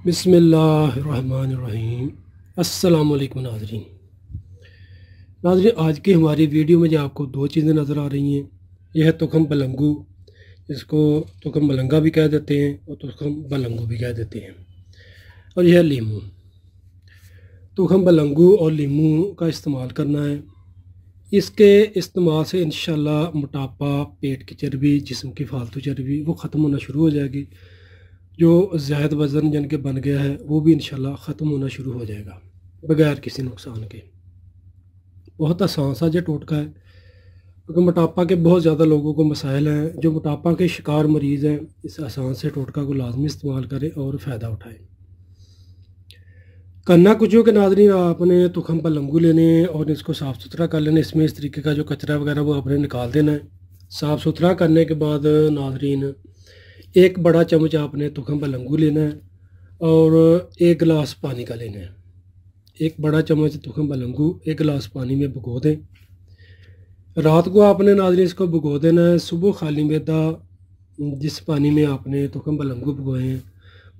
بسم اللہ الرحمن الرحیم۔ السلام علیکم ناظرین۔ آج کی ہماری ویڈیو میں جو آپ کو دو چیزیں نظر آ رہی ہیں، یہ ہے تخم بلنگو، جس کو تخم بلنگا بھی کہہ دیتے ہیں اور تخم بلنگو بھی کہہ دیتے ہیں، اور یہ ہے لیمو۔ تخم بلنگو اور لیمو کا استعمال کرنا ہے۔ اس کے استعمال سے انشاءاللہ موٹاپا، پیٹ کی چربی، جسم کی فالتو چربی وہ ختم ہونا شروع ہو جائے گی۔ جو زائد وزن جن کے بن گیا ہے وہ بھی انشاءاللہ ختم ہونا شروع ہو جائے گا بغیر کسی نقصان کے۔ بہت آسان سا جو ٹوٹکا ہے، کیونکہ موٹاپا کے بہت زیادہ لوگوں کو مسائل ہیں۔ جو موٹاپا کے شکار مریض ہیں، اس آسان سے ٹوٹکا کو لازمی استعمال کریں اور فائدہ اٹھائیں۔ کرنا کچھ ہو کہ ناظرین، آپ نے تخم بلنگو لینے ہیں اور اس کو صاف ستھرا کر لینا۔ اس میں اس طریقے کا جو کچرا وغیرہ وہ آپ نے نکال دینا ہے۔ صاف ستھرا کرنے کے بعد ناظرین، ایک بڑا چمچ آپ نے تخم بلنگو لینا ہے اور ایک گلاس پانی کا لینا ہے۔ ایک بڑا چمچ تخم بلنگو ایک گلاس پانی میں بھگو دیں۔ رات کو آپ نے ناظرین اس کو بھگو دینا ہے۔ صبح خالی معدہ جس پانی میں آپ نے تخم بلنگو بھگوئے ہیں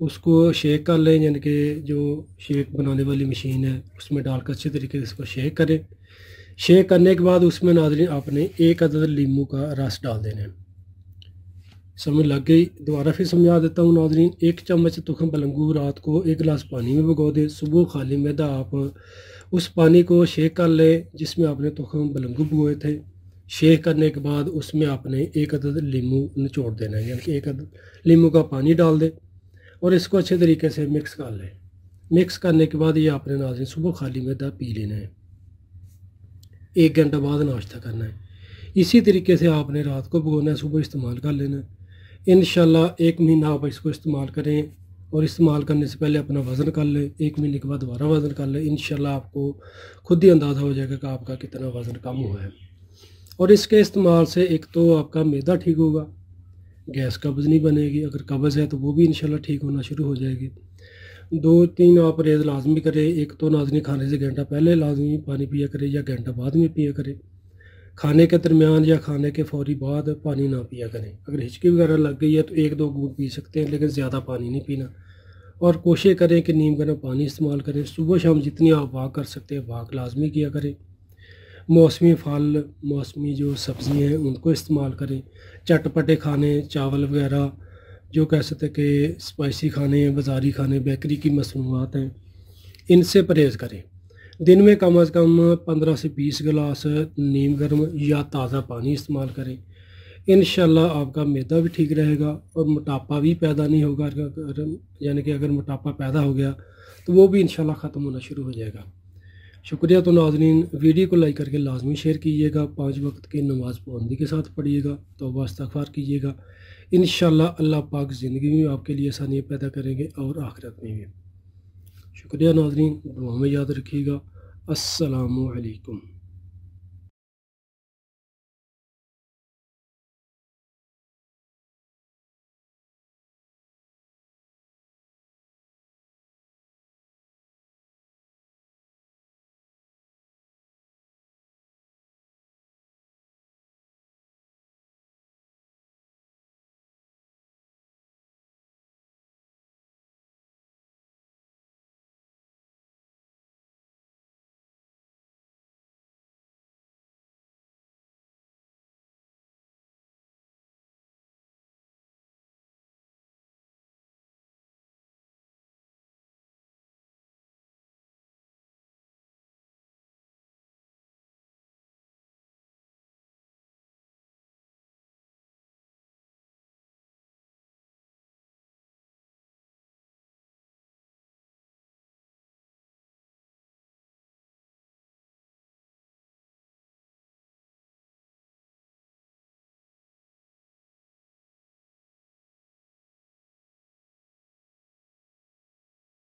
اس کو شیک کر لیں، یعنی کہ جو شیک بنانے والی مشین ہے اس میں ڈال کر اچھے طریقے سے اس کو شیک کریں۔ شیک کرنے کے بعد اس میں ناظرین آپ نے ایک عدد لیمو کا رس ڈال دینا ہے۔ سمجھ لگ گئی؟ دوبارہ پھر سمجھا دیتا ہوں ناظرین۔ ایک چمچ تخم بلنگو رات کو ایک گلاس پانی میں بھگو دیں۔ صبح خالی معدہ آپ اس پانی کو شیک کر لیں جس میں آپ نے تخم بلنگو بھگوئے تھے۔ شیک کرنے کے بعد اس میں آپ نے ایک عدد لیمو نچوڑ دینا ہے، یعنی کہ ایک عدد لیمو کا پانی ڈال دیں اور اس کو اچھے طریقے سے مکس کر لیں۔ مکس کرنے کے بعد یہ آپ نے ناظرین صبح خالی معدہ پی لینا ہے۔ 1 گھنٹہ بعد ناشتہ کرنا ہے۔ اسی طریقے سے آپ نے رات کو بھگونا ہے، صبح استعمال کر لینا ہے۔ انشاءاللہ 1 مہینہ آپ اس کو استعمال کریں اور استعمال کرنے سے پہلے اپنا وزن کر لیں۔ 1 مہینے کے بعد دوبارہ وزن کر لیں۔ انشاءاللہ آپ کو خود ہی اندازہ ہو جائے گا کہ آپ کا کتنا وزن کم ہوا ہے۔ اور اس کے استعمال سے ایک تو آپ کا معدہ ٹھیک ہوگا، گیس قبض نہیں بنے گی، اگر قبض ہے تو وہ بھی انشاءاللہ ٹھیک ہونا شروع ہو جائے گی۔ 2-3 آپ پرہیز لازمی کریں۔ ایک تو ناظرین کھانے سے گھنٹہ پہلے لازمی پانی پیا کریں یا گھنٹہ بعد میں پیا کریں۔ کھانے کے درمیان یا کھانے کے فوری بعد پانی نہ پیا کریں۔ اگر ہچکی وغیرہ لگ گئی ہے تو 1-2 گھونٹ پی سکتے ہیں، لیکن زیادہ پانی نہیں پینا۔ اور کوشش کریں کہ نیم گرم پانی استعمال کریں۔ صبح شام جتنی آپ واک کر سکتے ہیں واک لازمی کیا کریں۔ موسمی پھل، موسمی جو سبزی ہیں ان کو استعمال کریں۔ چٹپٹے کھانے، چاول وغیرہ جو کہہ سکتے کہ اسپائسی کھانے ہیں، بازاری کھانے، بیکری کی مصنوعات ہیں، ان سے پرہیز کریں۔ دن میں کم از کم 15 سے 20 گلاس نیم گرم یا تازہ پانی استعمال کریں۔ انشاءاللہ آپ کا معدہ بھی ٹھیک رہے گا اور موٹاپا بھی پیدا نہیں ہوگا، یعنی کہ اگر موٹاپا پیدا ہو گیا تو وہ بھی انشاءاللہ ختم ہونا شروع ہو جائے گا۔ شکریہ۔ تو ناظرین ویڈیو کو لائک کر کے لازمی شیئر کیجیے گا۔ 5 وقت کی نماز پابندی کے ساتھ پڑھیے گا، توبہ استغفار کیجیے گا۔ انشاءاللہ اللہ پاک زندگی میں آپ کے لیے آسانیاں پیدا کریں گے اور آخرت میں بھی۔ شکریہ ناظرین، دعا میں یاد رکھیے گا۔ السلام علیکم۔